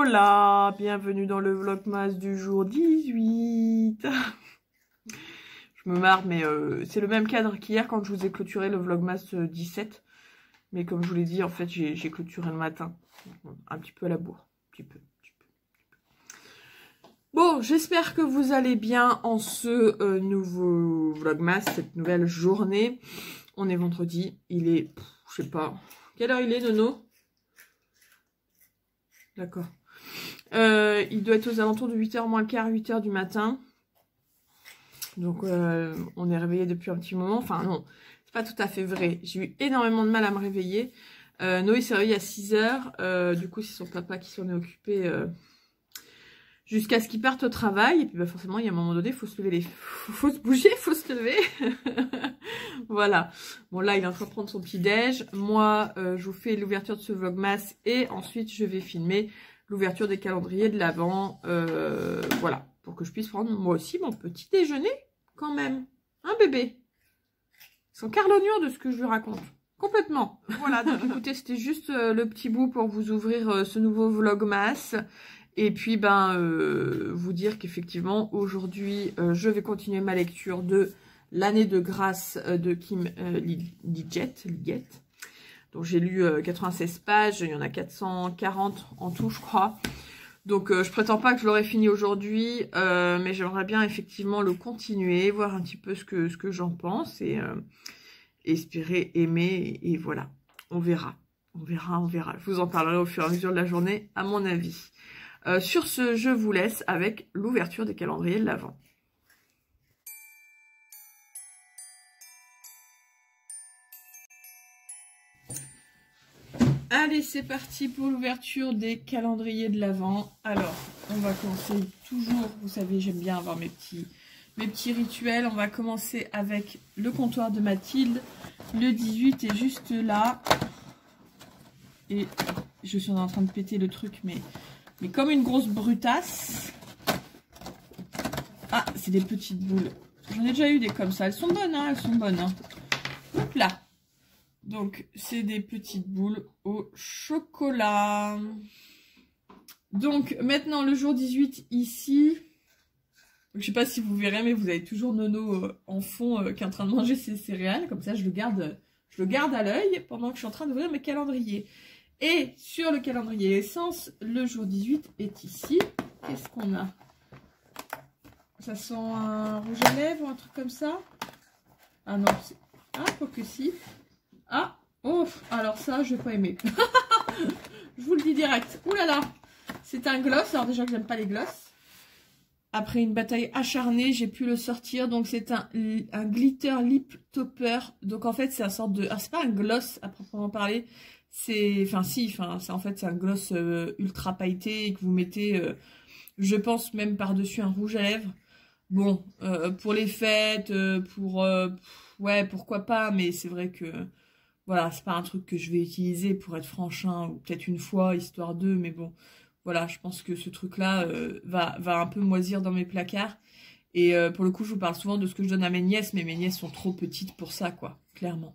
Hola, bienvenue dans le vlogmas du jour 18. Je me marre, mais c'est le même cadre qu'hier quand je vous ai clôturé le vlogmas 17. Mais comme je vous l'ai dit, en fait, j'ai clôturé le matin. Un petit peu à la bourre. Un petit peu. Bon, j'espère que vous allez bien en ce nouveau vlogmas, cette nouvelle journée. On est vendredi, il est, je sais pas, quelle heure il est, Nono? D'accord. Il doit être aux alentours de 8h moins le quart, 8h du matin. Donc on est réveillé depuis un petit moment. Enfin non, c'est pas tout à fait vrai. J'ai eu énormément de mal à me réveiller. Noé s'est réveillé à 6h. Du coup c'est son papa qui s'en est occupé jusqu'à ce qu'il parte au travail. Et puis bah, forcément il y a un moment donné, faut se lever faut se bouger, faut se lever. Voilà. Bon là il est en train de prendre son petit déj. Moi je vous fais l'ouverture de ce vlogmas et ensuite je vais filmer l'ouverture des calendriers de l'Avent, voilà, pour que je puisse prendre moi aussi mon petit déjeuner, quand même. Hein, bébé? Ils sont carlognons de ce que je lui raconte. Complètement. Voilà, donc écoutez, c'était juste le petit bout pour vous ouvrir ce nouveau vlogmas. Et puis, vous dire qu'effectivement, aujourd'hui, je vais continuer ma lecture de L'année de grâce de Kim Liggett. Donc j'ai lu 96 pages, il y en a 440 en tout je crois. Donc je prétends pas que je l'aurai fini aujourd'hui, mais j'aimerais bien effectivement le continuer, voir un petit peu ce que j'en pense et espérer aimer et voilà, on verra. Je vous en parlerai au fur et à mesure de la journée à mon avis. Sur ce, je vous laisse avec l'ouverture des calendriers de l'Avent. Allez, c'est parti pour l'ouverture des calendriers de l'Avent. Alors, on va commencer toujours, vous savez, j'aime bien avoir mes petits rituels. On va commencer avec le comptoir de Mathilde. Le 18 est juste là. Et je suis en train de péter le truc, mais comme une grosse brutasse. Ah, c'est des petites boules. J'en ai déjà eu des comme ça. Elles sont bonnes, hein, elles sont bonnes. Hein. Hop là. Donc, c'est des petites boules au chocolat. Donc, maintenant, le jour 18, ici. Donc, je sais pas si vous verrez, mais vous avez toujours Nono en fond qui est en train de manger ses céréales. Comme ça, je le garde à l'œil pendant que je suis en train d'ouvrir mes calendriers. Et sur le calendrier essence, le jour 18 est ici. Qu'est-ce qu'on a? Ça sent un rouge à lèvres ou un truc comme ça? Ah non, ah, quoi que si. Ah, oh, alors ça, je vais pas aimer. Je vous le dis direct. Ouh là là, c'est un gloss. Alors déjà que j'aime pas les gloss. Après une bataille acharnée, j'ai pu le sortir. Donc c'est un glitter lip topper. Donc en fait, c'est un sorte de... Alors c'est pas un gloss à proprement parler. C'est... Enfin si, en fait c'est un gloss ultra pailleté et que vous mettez, je pense même par-dessus un rouge à lèvres. Bon, pour les fêtes, ouais, pourquoi pas, mais c'est vrai que... Voilà, c'est pas un truc que je vais utiliser pour être franche, hein, ou peut-être une fois, histoire d'eux, mais bon, voilà, je pense que ce truc-là va un peu moisir dans mes placards. Et pour le coup, je vous parle souvent de ce que je donne à mes nièces, mais mes nièces sont trop petites pour ça, quoi, clairement.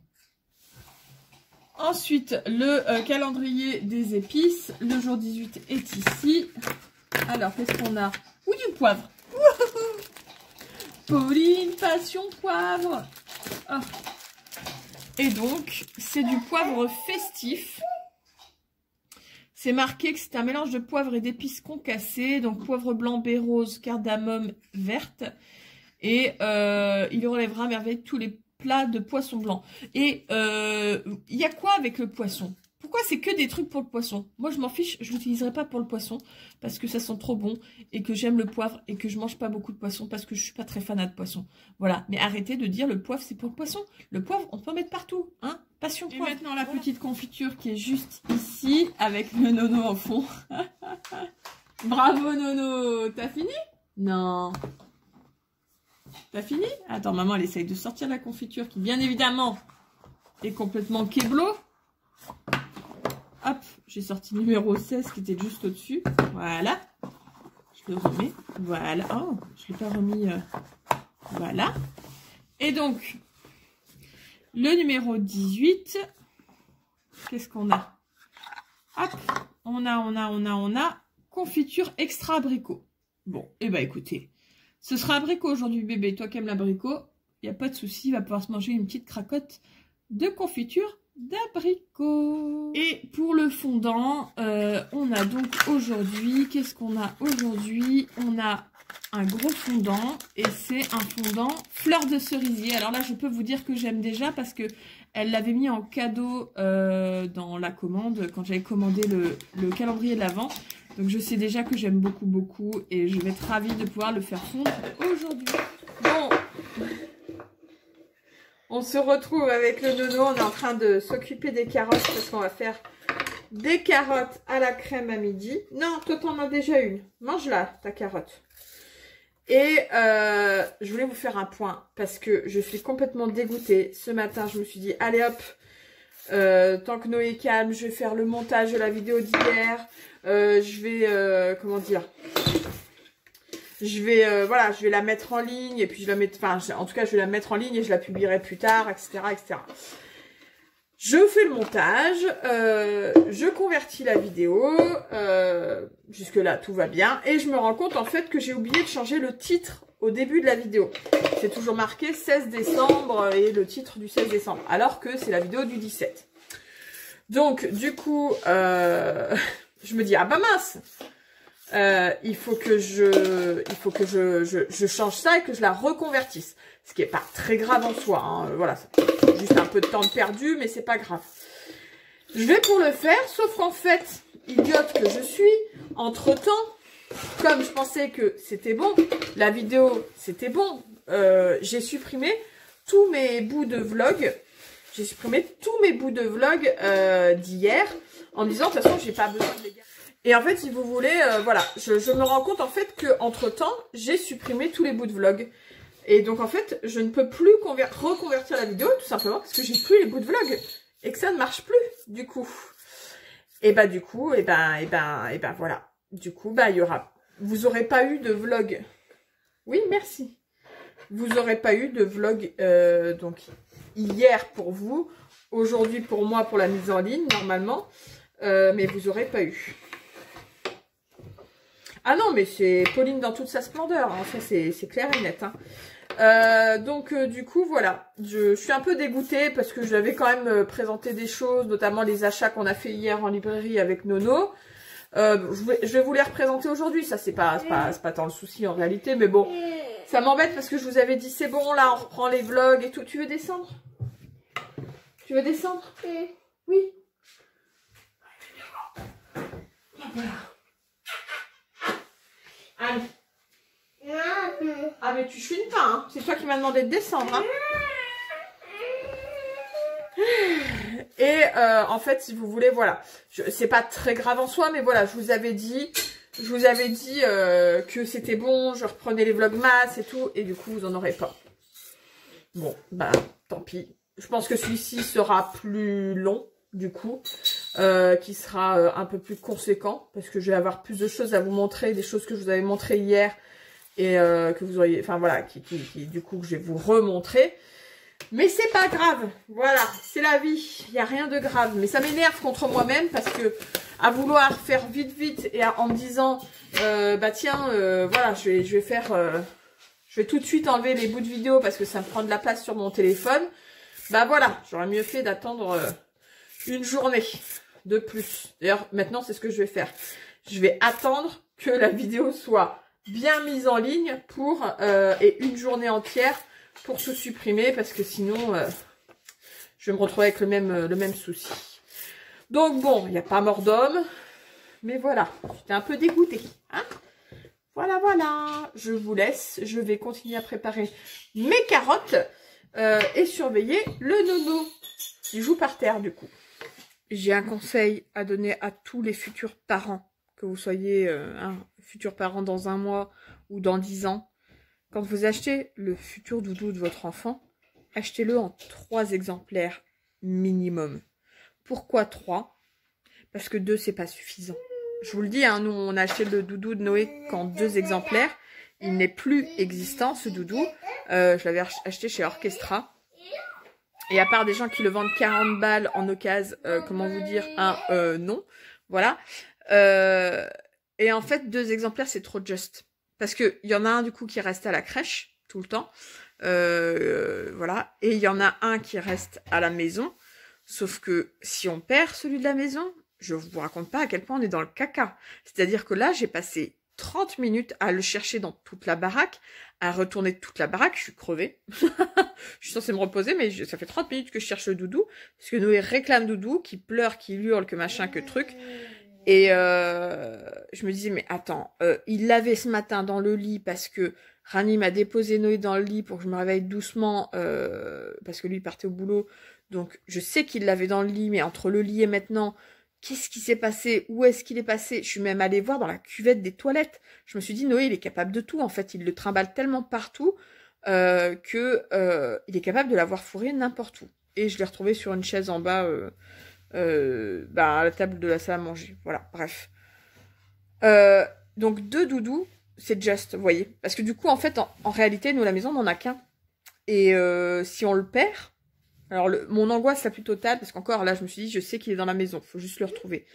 Ensuite, le calendrier des épices. Le jour 18 est ici. Alors, qu'est-ce qu'on a? Ou du poivre. Pauline, passion poivre. Oh. Et donc, c'est du poivre festif. C'est marqué que c'est un mélange de poivre et d'épices concassées. Donc, poivre blanc, baie rose, cardamome verte. Et il relèvera à merveille tous les plats de poisson blanc. Et il y a quoi avec le poisson? Pourquoi c'est que des trucs pour le poisson? Moi, je m'en fiche, je l'utiliserai pas pour le poisson parce que ça sent trop bon et que j'aime le poivre et que je mange pas beaucoup de poisson parce que je suis pas très fanat de poisson. Voilà, mais arrêtez de dire le poivre c'est pour le poisson. Le poivre, on peut en mettre partout, hein? Passion poivre. Et maintenant, la petite confiture qui est juste ici avec le Nono en fond. Bravo Nono, t'as fini? Non. T'as fini? Attends, maman, elle essaye de sortir la confiture qui, bien évidemment, est complètement kéblo. Hop, j'ai sorti numéro 16 qui était juste au-dessus. Voilà. Je le remets. Voilà. Oh, je ne l'ai pas remis. Voilà. Et donc, le numéro 18. Qu'est-ce qu'on a? Hop. On a confiture extra abricot. Bon, et bah écoutez, ce sera abricot aujourd'hui bébé. Toi qui aimes l'abricot, il n'y a pas de souci, il va pouvoir se manger une petite cracotte de confiture d'abricot. Et pour le fondant, on a donc aujourd'hui, qu'est-ce qu'on a aujourd'hui? On a un gros fondant et c'est un fondant fleur de cerisier. Alors là, je peux vous dire que j'aime déjà parce que elle l'avait mis en cadeau dans la commande quand j'avais commandé le calendrier de l'Avent. Donc je sais déjà que j'aime beaucoup, beaucoup et je vais être ravie de pouvoir le faire fondre aujourd'hui. Bon, on se retrouve avec le nono. On est en train de s'occuper des carottes parce qu'on va faire des carottes à la crème à midi. Non, toi t'en as déjà une. Mange-la, ta carotte. Et je voulais vous faire un point parce que je suis complètement dégoûtée. Ce matin, je me suis dit, allez hop, tant que Noé est calme, je vais faire le montage de la vidéo d'hier. Je vais, comment dire, voilà, je vais la mettre en ligne et puis je la mets, enfin, en tout cas, je vais la mettre en ligne et je la publierai plus tard, etc., etc. Je fais le montage, je convertis la vidéo, jusque là tout va bien, et je me rends compte en fait que j'ai oublié de changer le titre au début de la vidéo. C'est toujours marqué 16 décembre et le titre du 16 décembre, alors que c'est la vidéo du 17. Donc du coup, je me dis, ah bah mince, il faut que je change ça et que je la reconvertisse. Ce qui n'est pas très grave en soi, hein. Voilà, c'est juste un peu de temps perdu, mais c'est pas grave. Je vais pour le faire, sauf qu'en fait, idiote que je suis, entre-temps, comme je pensais que c'était bon, la vidéo, c'était bon, j'ai supprimé tous mes bouts de vlog. J'ai supprimé tous mes bouts de vlog d'hier, en me disant, de toute façon, j'ai pas besoin de les garder. Et en fait, si vous voulez, voilà, je me rends compte en fait que entre-temps, j'ai supprimé tous les bouts de vlog. Et donc en fait, je ne peux plus reconvertir la vidéo, tout simplement parce que j'ai plus les bouts de vlog. Et que ça ne marche plus, du coup. Et bah du coup, et ben voilà. Du coup, bah il y aura... Vous aurez pas eu de vlog. Oui, merci. Vous aurez pas eu de vlog, donc hier pour vous, aujourd'hui pour moi pour la mise en ligne, normalement. Mais vous aurez pas eu. Ah non, mais c'est Pauline dans toute sa splendeur, hein. Ça c'est clair et net, hein. Donc du coup voilà, je suis un peu dégoûtée parce que je l'avais quand même présenté des choses, notamment les achats qu'on a fait hier en librairie avec Nono. Je vais vous les représenter aujourd'hui, ça c'est pas tant le souci en réalité, mais bon, ça m'embête parce que je vous avais dit c'est bon là, on reprend les vlogs et tout. Tu veux descendre? Tu veux descendre? Oui. Voilà. Allez. Ah mais tu chouines pas, hein. C'est toi qui m'as demandé de descendre, hein. Et en fait, si vous voulez, voilà, c'est pas très grave en soi, mais voilà, je vous avais dit que c'était bon, je reprenais les vlogmas et tout, et du coup, vous en aurez pas. Bon, bah, tant pis. Je pense que celui-ci sera plus long, du coup, qui sera un peu plus conséquent, parce que je vais avoir plus de choses à vous montrer, des choses que je vous avais montrées hier, et que vous auriez, enfin voilà, qui du coup que je vais vous remontrer. Mais c'est pas grave, voilà, c'est la vie, il n'y a rien de grave. Mais ça m'énerve contre moi-même parce que à vouloir faire vite et en me disant, bah tiens, voilà, je vais faire, je vais tout de suite enlever les bouts de vidéo parce que ça me prend de la place sur mon téléphone. Bah voilà, j'aurais mieux fait d'attendre une journée de plus. D'ailleurs, maintenant, c'est ce que je vais faire. Je vais attendre que la vidéo soit bien mise en ligne pour et une journée entière pour tout supprimer parce que sinon je vais me retrouver avec le même souci. Donc bon, il n'y a pas mort d'homme, mais voilà, j'étais un peu dégoûtée, hein. Voilà, je vous laisse, je vais continuer à préparer mes carottes et surveiller le nono. Il joue par terre du coup. J'ai un conseil à donner à tous les futurs parents, que vous soyez un futur parent dans 1 mois ou dans 10 ans. Quand vous achetez le futur doudou de votre enfant, achetez-le en 3 exemplaires minimum. Pourquoi 3? Parce que 2, c'est pas suffisant. Je vous le dis, hein, nous, on a acheté le doudou de Noé qu'en 2 exemplaires. Il n'est plus existant, ce doudou. Je l'avais acheté chez Orchestra. Et à part des gens qui le vendent 40 balles en occasion, comment vous dire, non. Voilà. Et en fait, 2 exemplaires, c'est trop juste. Parce qu'il y en a un du coup qui reste à la crèche, tout le temps. Voilà. Et il y en a un qui reste à la maison. Sauf que si on perd celui de la maison, je vous raconte pas à quel point on est dans le caca. C'est-à-dire que là, j'ai passé 30 minutes à le chercher dans toute la baraque, à retourner toute la baraque, je suis crevée. Je suis censée me reposer, mais ça fait 30 minutes que je cherche le doudou, parce que Noé réclame doudou, qui pleure, qui hurle, que machin, que truc. Et je me disais, mais attends, il l'avait ce matin dans le lit, parce que Rani m'a déposé Noé dans le lit pour que je me réveille doucement, parce que lui partait au boulot. Donc je sais qu'il l'avait dans le lit, mais entre le lit et maintenant... Qu'est-ce qui s'est passé? Où est-ce qu'il est passé? Je suis même allée voir dans la cuvette des toilettes. Je me suis dit, Noé, il est capable de tout. En fait, il le trimballe tellement partout que il est capable de l'avoir fourré n'importe où. Et je l'ai retrouvé sur une chaise en bas, à la table de la salle à manger. Voilà, bref. Donc 2 doudous, c'est just, vous voyez. Parce que du coup, en fait, en réalité, nous, à la maison, on n'en a qu'un. Et si on le perd... Alors, mon angoisse la plus totale, parce qu'encore là, je me suis dit, je sais qu'il est dans la maison, faut juste le retrouver.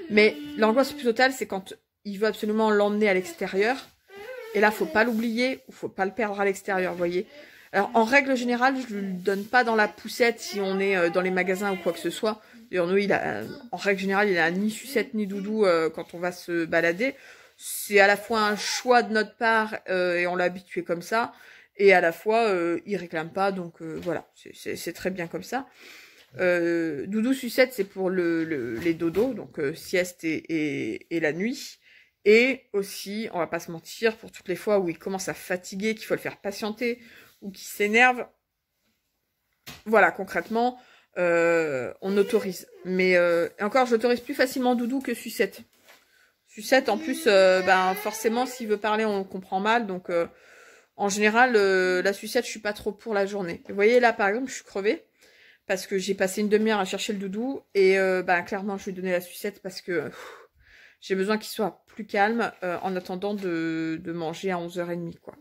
Mais l'angoisse la plus totale, c'est quand il veut absolument l'emmener à l'extérieur. Et là, faut pas l'oublier, ou faut pas le perdre à l'extérieur, vous voyez. Alors, en règle générale, je le donne pas dans la poussette si on est dans les magasins ou quoi que ce soit. D'ailleurs, nous, en règle générale, il a ni sucette ni doudou quand on va se balader. C'est à la fois un choix de notre part, et on l'a habitué comme ça. Et à la fois, il réclame pas, donc voilà, c'est très bien comme ça. Doudou sucette, c'est pour les dodos, donc sieste et la nuit. Et aussi, on va pas se mentir, pour toutes les fois où il commence à fatiguer, qu'il faut le faire patienter, ou qu'il s'énerve. Voilà, concrètement, on autorise. Mais encore, j'autorise plus facilement Doudou que sucette. Sucette, en plus, forcément, s'il veut parler, on le comprend mal, donc... En général, la sucette, je suis pas trop pour la journée. Vous voyez, là, par exemple, je suis crevée. Parce que j'ai passé une demi-heure à chercher le doudou. Et clairement, je lui ai donné la sucette parce que j'ai besoin qu'il soit plus calme en attendant de manger à 11h30, quoi.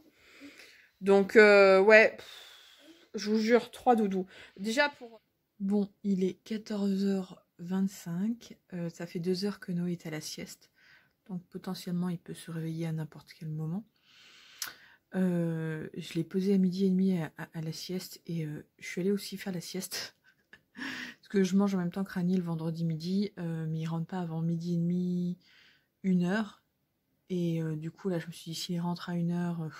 Donc, ouais, je vous jure, 3 doudous. Déjà pour... Bon, il est 14h25. Ça fait 2 heures que Noé est à la sieste. Donc, potentiellement, il peut se réveiller à n'importe quel moment. Je l'ai posé à 12h30 à la sieste et je suis allée aussi faire la sieste parce que je mange en même temps que Rani le vendredi midi, mais il rentre pas avant 12h30, 1h. Et du coup là je me suis dit, s'il rentre à 1h,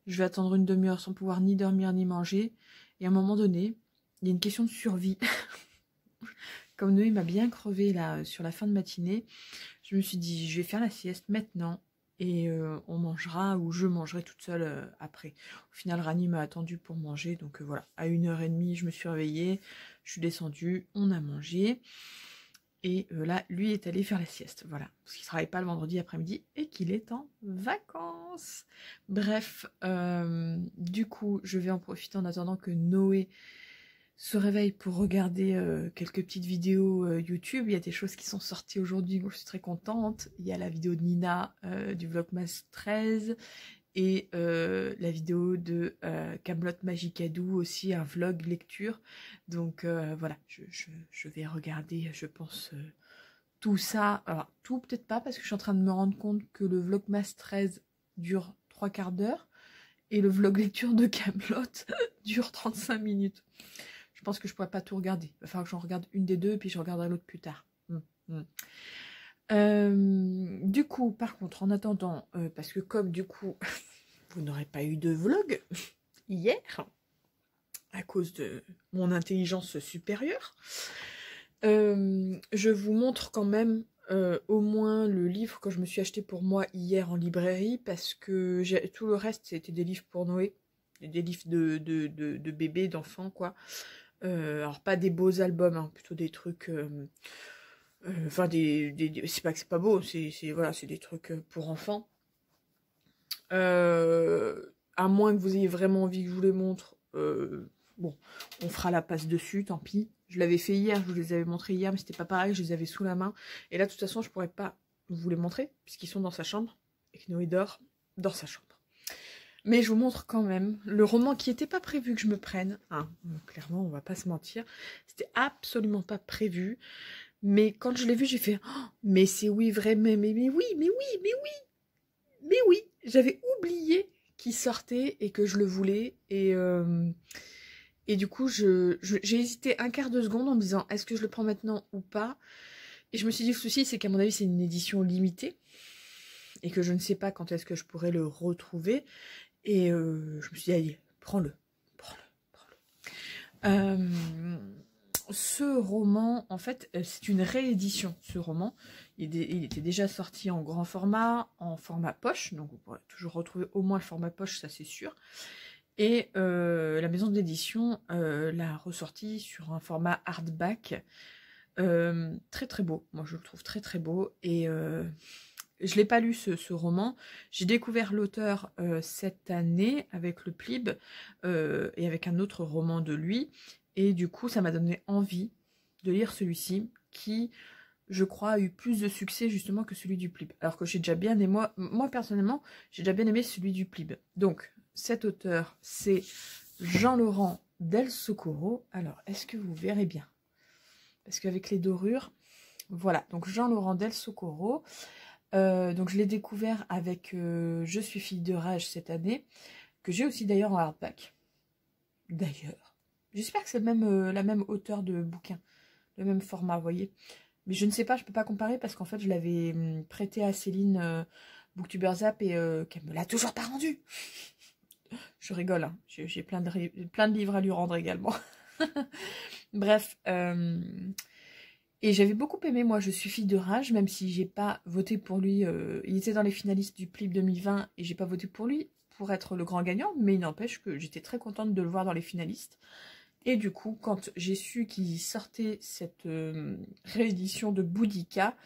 je vais attendre une demi-heure sans pouvoir ni dormir ni manger. Et à un moment donné, il y a une question de survie. Comme Noé m'a bien crevé là sur la fin de matinée, je me suis dit, je vais faire la sieste maintenant. Et on mangera, ou je mangerai toute seule après. Au final, Rani m'a attendu pour manger. Donc voilà, à 1h30, je me suis réveillée. Je suis descendue, on a mangé. Et là, lui est allé faire la sieste. Voilà, parce qu'il ne travaille pas le vendredi après-midi et qu'il est en vacances. Bref, du coup, je vais en profiter en attendant que Noé se réveille pour regarder quelques petites vidéos YouTube. Il y a des choses qui sont sorties aujourd'hui, moi je suis très contente. Il y a la vidéo de Nina du Vlogmas 13 et la vidéo de Camelot Magicadou aussi, un vlog lecture. Donc voilà, je vais regarder, je pense, tout ça. Alors tout peut-être pas, parce que je suis en train de me rendre compte que le Vlogmas 13 dure 3/4 d'heure et le vlog lecture de Camelot dure 35 minutes. Je pense que je pourrais pas tout regarder. Il va falloir que j'en regarde une des deux et puis je regarderai l'autre plus tard. Du coup, par contre, en attendant, parce que comme du coup, vous n'aurez pas eu de vlog hier, à cause de mon intelligence supérieure, je vous montre quand même au moins le livre que je me suis acheté pour moi hier en librairie, parce que tout le reste, c'était des livres pour Noé, des livres de bébés, d'enfants, quoi. Alors pas des beaux albums, hein, plutôt des trucs... Enfin, c'est pas que c'est pas beau, voilà, c'est des trucs pour enfants. À moins que vous ayez vraiment envie que je vous les montre, bon, on fera la passe dessus, tant pis. Je l'avais fait hier, je vous les avais montrés hier, mais c'était pas pareil, je les avais sous la main. Et là, de toute façon, je pourrais pas vous les montrer, puisqu'ils sont dans sa chambre, et que Noé dort dans sa chambre. Mais je vous montre quand même le roman qui n'était pas prévu que je me prenne. Hein, clairement, on va pas se mentir. C'était absolument pas prévu. Mais quand je l'ai vu, j'ai fait oh, mais c'est oui, vraiment, mais oui, mais oui, mais oui, mais oui. J'avais oublié qu'il sortait et que je le voulais. Et du coup, j'ai hésité un quart de seconde en me disant est-ce que je le prends maintenant ou pas. Et je me suis dit le souci, c'est qu'à mon avis, c'est une édition limitée. Et que je ne sais pas quand est-ce que je pourrais le retrouver. Et je me suis dit, allez, prends-le, prends-le, prends-le. Ce roman, en fait, c'est une réédition, ce roman. Il était déjà sorti en grand format, en format poche, donc vous pourrez toujours retrouver au moins le format poche, ça c'est sûr. Et la maison d'édition l'a ressorti sur un format hardback, très très beau. Moi je le trouve très très beau. Et je ne l'ai pas lu ce roman. J'ai découvert l'auteur cette année avec le Plib et avec un autre roman de lui. Et du coup, ça m'a donné envie de lire celui-ci qui, je crois, a eu plus de succès justement que celui du Plib. Alors que j'ai déjà bien aimé, moi personnellement, j'ai déjà bien aimé celui du Plib. Donc, cet auteur, c'est Jean-Laurent Del Socorro. Alors, est-ce que vous verrez bien? Parce qu'avec les dorures, voilà. Donc, Jean-Laurent Del Socorro. Donc je l'ai découvert avec Je suis fille de rage cette année, que j'ai aussi d'ailleurs en hardback. D'ailleurs. J'espère que c'est la même hauteur de bouquin, le même format, vous voyez. Mais je ne sais pas, je ne peux pas comparer parce qu'en fait je l'avais prêté à Céline Booktuber Zap et qu'elle me l'a toujours pas rendu. Je rigole, hein. J'ai plein de livres à lui rendre également. Bref, et j'avais beaucoup aimé, moi, Je suis fille de rage, même si j'ai pas voté pour lui. Il était dans les finalistes du Plib 2020 et j'ai pas voté pour lui pour être le grand gagnant, mais il n'empêche que j'étais très contente de le voir dans les finalistes. Et du coup, quand j'ai su qu'il sortait cette réédition de Boudica,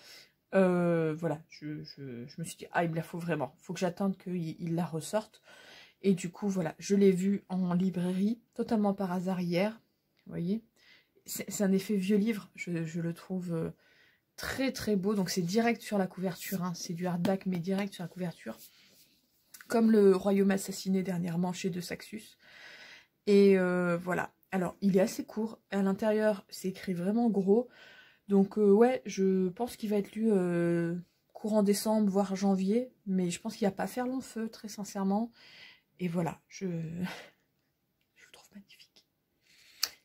voilà, je me suis dit, ah, il me la faut vraiment. Il faut que j'attende qu'il la ressorte. Et du coup, voilà, je l'ai vu en librairie, totalement par hasard hier, vous voyez. C'est un effet vieux livre, je le trouve très très beau. Donc c'est direct sur la couverture, hein. C'est du hardback mais direct sur la couverture. Comme le Royaume assassiné dernièrement chez De Saxus. Et voilà, alors il est assez court. À l'intérieur c'est écrit vraiment gros. Donc ouais, je pense qu'il va être lu courant décembre, voire janvier. Mais je pense qu'il n'y a pas à faire long feu, très sincèrement. Et voilà, je le trouve magnifique.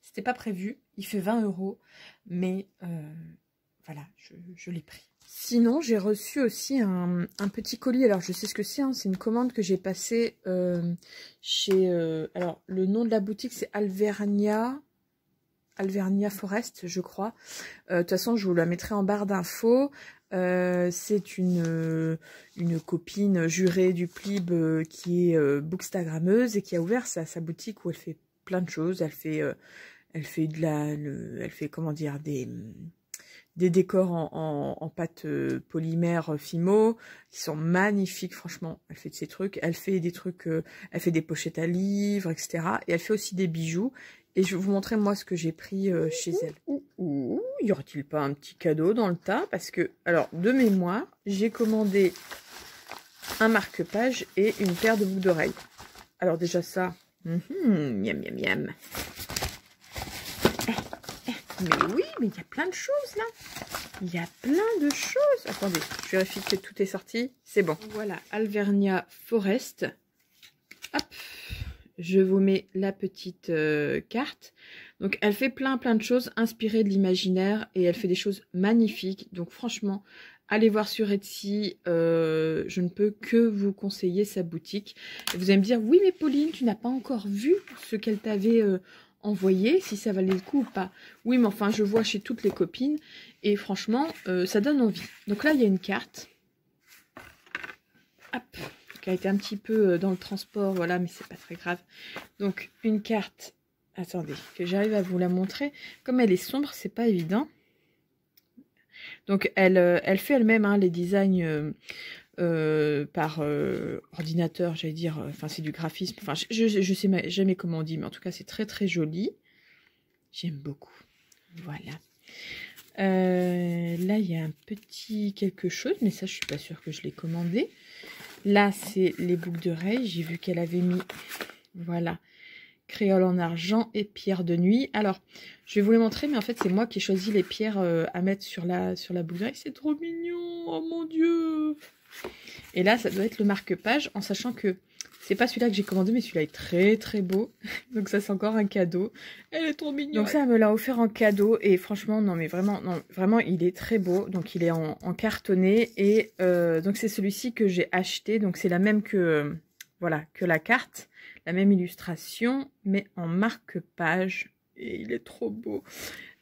C'était pas prévu, il fait 20 €, mais voilà, je l'ai pris. Sinon, j'ai reçu aussi un petit colis. Alors, je sais ce que c'est, hein, c'est une commande que j'ai passée chez... alors, le nom de la boutique, c'est Alvernia Forest, je crois. De toute façon, je vous la mettrai en barre d'infos. C'est une copine jurée du Plib qui est bookstagrammeuse et qui a ouvert sa boutique où elle fait plein de choses. Elle fait comment dire, des décors en pâte polymère Fimo qui sont magnifiques, franchement. Elle fait de ces trucs. Elle fait des trucs, elle fait des pochettes à livres, etc. Et elle fait aussi des bijoux. Et je vais vous montrer moi ce que j'ai pris chez elle. Y aurait-il pas un petit cadeau dans le tas? Parce que, alors, de mémoire, j'ai commandé un marque-page et une paire de boucles d'oreilles. Alors déjà ça, miam miam miam. Mais oui, mais il y a plein de choses là. Il y a plein de choses. Attendez, je vérifie que tout est sorti. C'est bon. Voilà, Alvernia Forest. Hop, je vous mets la petite carte. Donc, elle fait plein de choses inspirées de l'imaginaire et elle fait des choses magnifiques. Donc, franchement, allez voir sur Etsy. Je ne peux que vous conseiller sa boutique. Et vous allez me dire, oui, mais Pauline, tu n'as pas encore vu ce qu'elle t'avait envoyé, si ça valait le coup ou pas. Oui, mais enfin, je vois chez toutes les copines. Et franchement, ça donne envie. Donc là, il y a une carte. Hop, qui a été un petit peu dans le transport, voilà, mais c'est pas très grave. Donc, une carte, attendez, que j'arrive à vous la montrer. Comme elle est sombre, c'est pas évident. Donc, elle fait elle-même hein, les designs par ordinateur, j'allais dire, enfin, c'est du graphisme. Enfin, je sais jamais comment on dit, mais en tout cas, c'est très joli. J'aime beaucoup. Voilà. Là, il y a un petit quelque chose, mais ça, je suis pas sûre que je l'ai commandé. Là, c'est les boucles d'oreilles. J'ai vu qu'elle avait mis, voilà, créole en argent et pierre de nuit. Alors, je vais vous les montrer, mais en fait, c'est moi qui ai choisi les pierres à mettre sur la boule d'oreille. C'est trop mignon, oh mon Dieu! Et là, ça doit être le marque-page, en sachant que c'est pas celui-là que j'ai commandé, mais celui-là est très très beau. Donc ça, c'est encore un cadeau. Elle est trop mignonne. Donc ça, elle me l'a offert en cadeau. Et franchement, non mais vraiment, non, vraiment, il est très beau. Donc il est en cartonné. Et donc c'est celui-ci que j'ai acheté. Donc c'est la même que, voilà, que la carte. La même illustration, mais en marque-page. Et il est trop beau.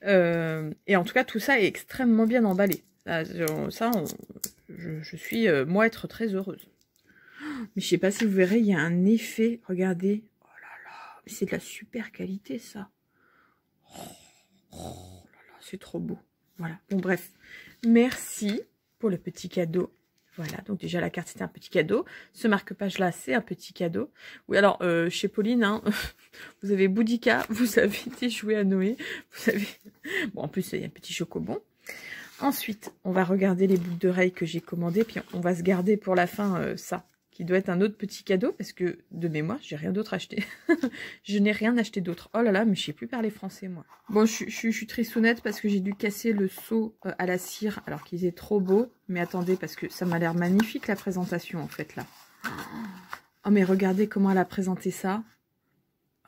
Et en tout cas, tout ça est extrêmement bien emballé. Ça, je suis, moi, être très heureuse. Mais je sais pas si vous verrez, il y a un effet. Regardez. Oh là là. C'est de la super qualité, ça. Oh là là, c'est trop beau. Voilà. Bon, bref. Merci pour le petit cadeau. Voilà. Donc, déjà, la carte, c'était un petit cadeau. Ce marque-page-là, c'est un petit cadeau. Oui, alors, chez Pauline, hein, vous avez Boudica. Vous avez été joué à Noé. Vous avez... Bon, en plus, il y a un petit chocobon. Ensuite, on va regarder les boucles d'oreilles que j'ai commandées. Puis, on va se garder pour la fin ça. Qui doit être un autre petit cadeau, parce que de mémoire, j'ai rien d'autre acheté. Je n'ai rien acheté d'autre. Oh là là, mais je sais plus parler français, moi. Bon, je suis tristounette parce que j'ai dû casser le seau à la cire, alors qu'ils étaient trop beaux. Mais attendez, parce que ça m'a l'air magnifique, la présentation, en fait, là. Oh, mais regardez comment elle a présenté ça.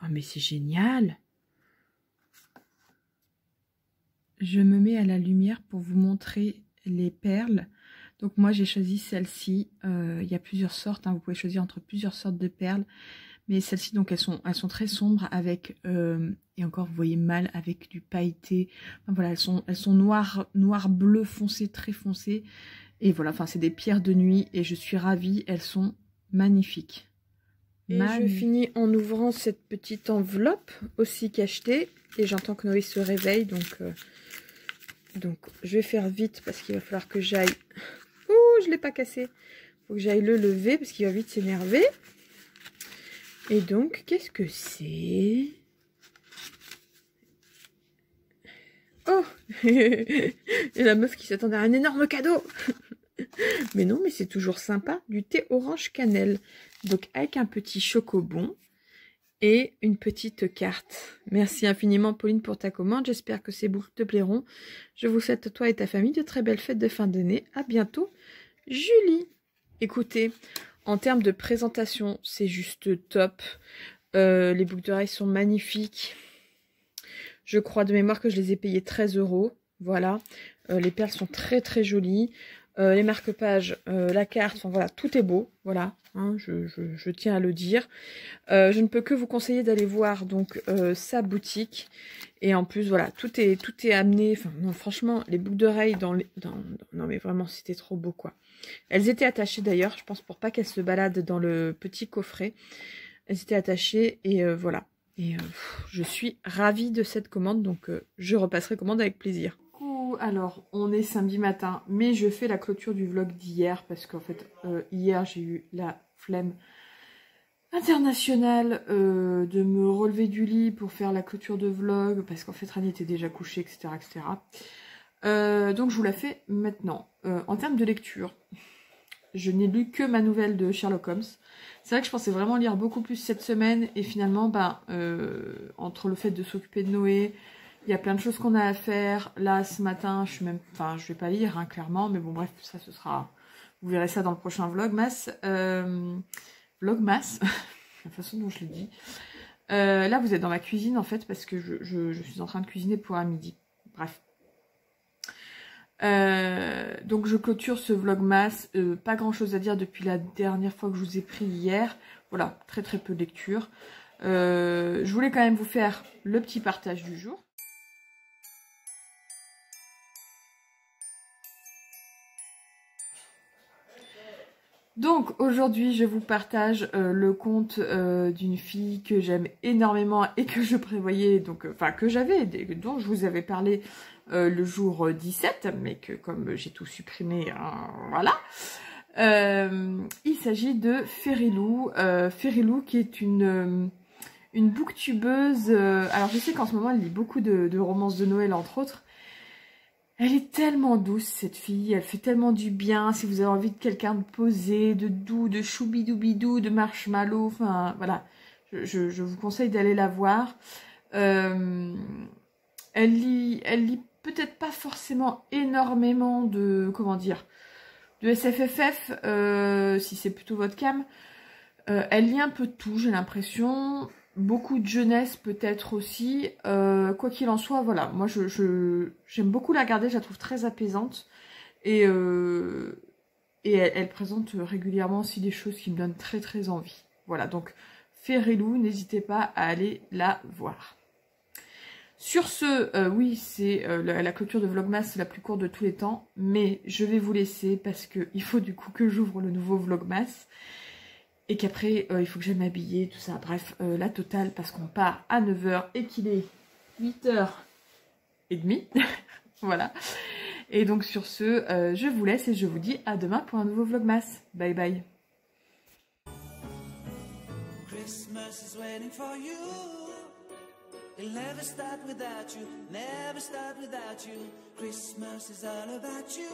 Oh, mais c'est génial. Je me mets à la lumière pour vous montrer les perles. Donc moi j'ai choisi celle-ci, il y a plusieurs sortes, hein, vous pouvez choisir entre plusieurs sortes de perles, mais celles-ci donc elles sont très sombres avec, et encore vous voyez mal, avec du pailleté, enfin, voilà, elles sont noir bleu foncé, très foncé, et voilà, enfin c'est des pierres de nuit et je suis ravie, elles sont magnifiques. Et je finis en ouvrant cette petite enveloppe aussi cachetée, et j'entends que Noé se réveille, donc je vais faire vite parce qu'il va falloir que j'aille... Ouh, je ne l'ai pas cassé. Il faut que j'aille le lever parce qu'il va vite s'énerver. Et donc, qu'est-ce que c'est? Oh et la meuf qui s'attendait à un énorme cadeau. Mais non, mais c'est toujours sympa. Du thé orange cannelle. Donc, avec un petit chocobon et une petite carte. Merci infiniment, Pauline, pour ta commande. J'espère que ces boucles te plairont. Je vous souhaite, toi et ta famille, de très belles fêtes de fin d'année. À bientôt. Julie, écoutez, en termes de présentation, c'est juste top. Les boucles d'oreilles sont magnifiques. Je crois de mémoire que je les ai payées 13 €. Voilà. Les perles sont très très jolies. Les marque-pages, la carte, enfin voilà, tout est beau. Voilà, hein, je tiens à le dire. Je ne peux que vous conseiller d'aller voir donc sa boutique. Et en plus, voilà, tout est amené. Enfin, non, franchement, les boucles d'oreilles non, mais vraiment, c'était trop beau, quoi. Elles étaient attachées d'ailleurs, je pense, pour pas qu'elles se baladent dans le petit coffret. Elles étaient attachées et voilà. Et je suis ravie de cette commande, donc je repasserai commande avec plaisir. Alors, on est samedi matin, mais je fais la clôture du vlog d'hier parce qu'en fait, hier, j'ai eu la flemme internationale de me relever du lit pour faire la clôture de vlog parce qu'en fait, Rani était déjà couché, etc. etc. Donc, je vous la fais maintenant. En termes de lecture, je n'ai lu que ma nouvelle de Sherlock Holmes. C'est vrai que je pensais vraiment lire beaucoup plus cette semaine et finalement, ben, entre le fait de s'occuper de Noé, il y a plein de choses qu'on a à faire. Là, ce matin, je vais pas lire, hein, clairement, mais bon, bref, ça, ce sera... Vous verrez ça dans le prochain vlogmas. Vlogmas, la façon dont je l'ai dit. Là, vous êtes dans ma cuisine, en fait, parce que je suis en train de cuisiner pour à midi. Bref. Donc, je clôture ce vlogmas. Pas grand-chose à dire depuis la dernière fois que je vous ai pris hier. Voilà, très très peu de lecture. Je voulais quand même vous faire le petit partage du jour. Donc aujourd'hui je vous partage le conte d'une fille que j'aime énormément et que je prévoyais, donc enfin que j'avais, dont je vous avais parlé le jour 17, mais que comme j'ai tout supprimé, voilà. Il s'agit de Ferilou, Ferilou qui est une booktubeuse. Alors je sais qu'en ce moment elle lit beaucoup de romances de Noël entre autres. Elle est tellement douce, cette fille, elle fait tellement du bien. Si vous avez envie de quelqu'un de posé, de doux, de choubidoubidou, de marshmallow, enfin voilà. Je vous conseille d'aller la voir. Elle lit peut-être pas forcément énormément de, comment dire, de SFFF, si c'est plutôt votre cam. Elle lit un peu de tout, j'ai l'impression. Beaucoup de jeunesse peut-être aussi. Quoi qu'il en soit, voilà. Moi, j'aime beaucoup la regarder, je la trouve très apaisante. Et elle présente régulièrement aussi des choses qui me donnent très très envie. Voilà, donc Ferrelou, n'hésitez pas à aller la voir. Sur ce, oui, c'est la clôture de Vlogmas, c'est la plus courte de tous les temps, mais je vais vous laisser parce qu'il faut du coup que j'ouvre le nouveau Vlogmas et qu'après, il faut que j'aille m'habiller, tout ça. Bref, la totale parce qu'on part à 9 h et qu'il est 8h30. Voilà. Et donc sur ce, je vous laisse et je vous dis à demain pour un nouveau Vlogmas. Bye bye. Christmas is waiting for you. It'll never start without you, never start without you. Christmas is all about you.